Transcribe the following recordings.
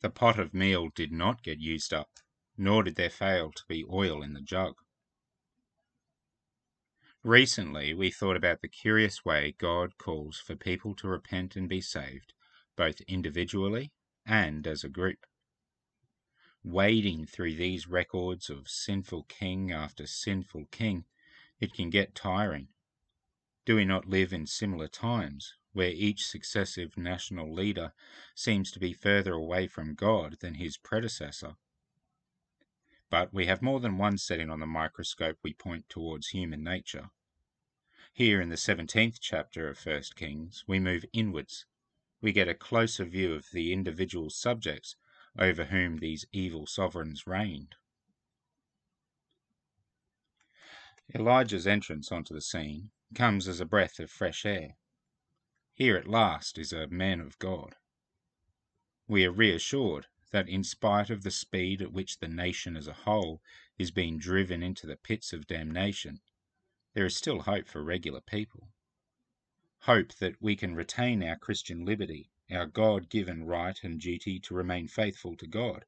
The pot of meal did not get used up, nor did there fail to be oil in the jug. Recently, we thought about the curious way God calls for people to repent and be saved, both individually and as a group. Wading through these records of sinful king after sinful king, it can get tiring. Do we not live in similar times, where each successive national leader seems to be further away from God than his predecessor? But we have more than one setting on the microscope we point towards human nature. Here in the 17th chapter of 1 Kings, we move inwards. We get a closer view of the individual subjects over whom these evil sovereigns reigned. Elijah's entrance onto the scene comes as a breath of fresh air. Here at last is a man of God. We are reassured that in spite of the speed at which the nation as a whole is being driven into the pits of damnation, there is still hope for regular people. Hope that we can retain our Christian liberty, our God-given right and duty to remain faithful to God,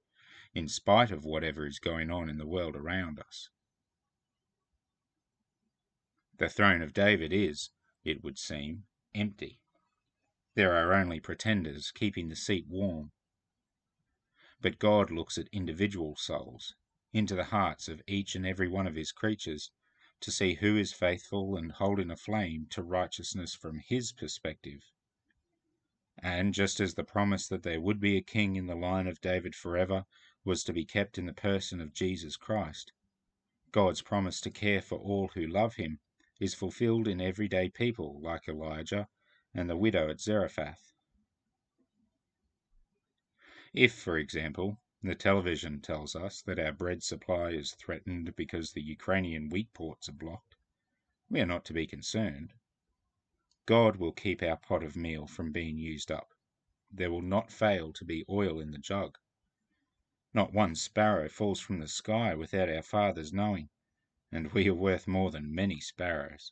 in spite of whatever is going on in the world around us. The throne of David is, it would seem, empty. There are only pretenders keeping the seat warm. But God looks at individual souls, into the hearts of each and every one of his creatures, to see who is faithful and holding a flame to righteousness from his perspective. And just as the promise that there would be a king in the line of David forever was to be kept in the person of Jesus Christ, God's promise to care for all who love him is fulfilled in everyday people like Elijah and the widow at Zarephath. If, for example, the television tells us that our bread supply is threatened because the Ukrainian wheat ports are blocked, we are not to be concerned. God will keep our pot of meal from being used up. There will not fail to be oil in the jug. Not one sparrow falls from the sky without our Father's knowing, and we are worth more than many sparrows.